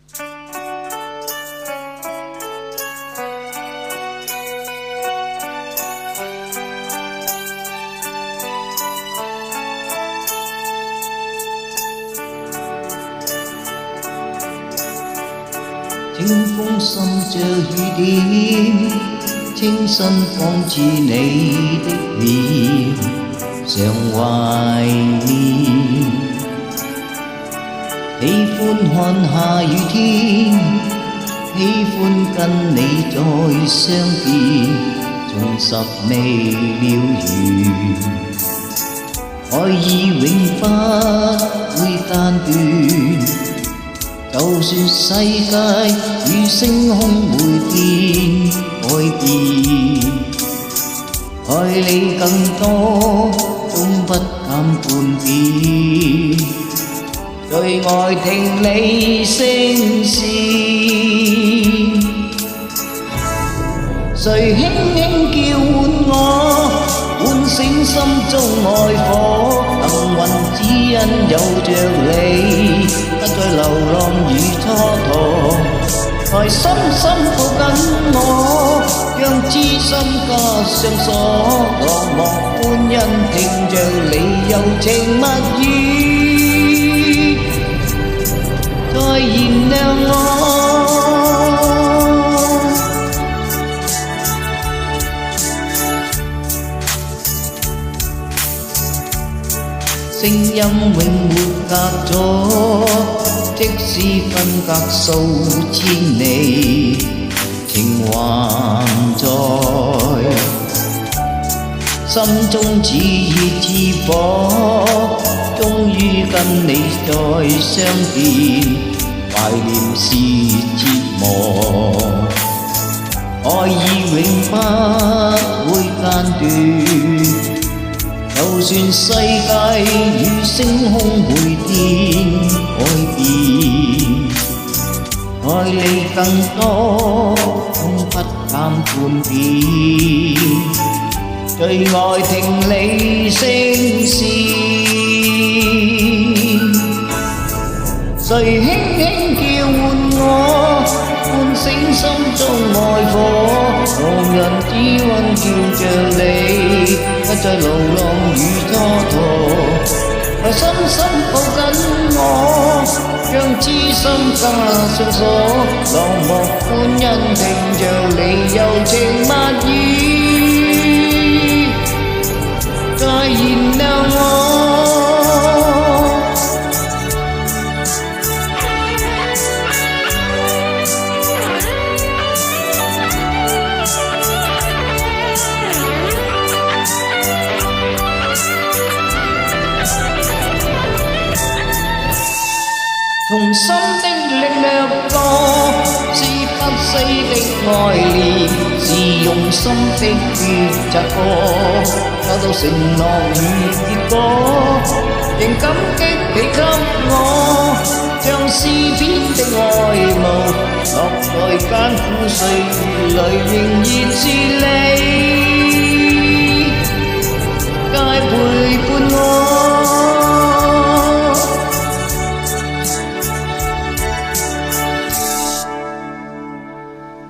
清風滲着雨點，清新仿似你的臉，常懷念。喜歡看下雨天，喜歡跟你再相見，重拾未了緣，愛意永不會間斷。就算世界與星空會變改變，愛你更多，終不減半點。最愛聽你聲線，誰輕輕叫喚我，喚醒心中愛火。幸運只因有着你，不再流浪與蹉跎，來深深抱緊我，讓知心加上鎖。落寞歡欣聽着你柔情蜜語，再燃亮我。聲音永沒隔阻，即使分隔數千里，情還在，心中熾熱似火，終於跟你再相見，懷念是折磨，愛意永不會間斷。就算世界與星空會變改變，愛你更多，終不減半點。最愛聽你聲線，誰輕輕叫喚我，喚醒心中愛火。無人只溫叫着你，不再流浪與蹉跎，來深深抱緊我，讓知心加上鎖。落寞歡欣聽着你柔情蜜語，再燃亮我。從心的力掠過，是不死的愛戀，是用心的抉擇過，找到承諾與結果，仍感激你給我，將詩篇的愛慕，落在艱苦歲月裏仍然是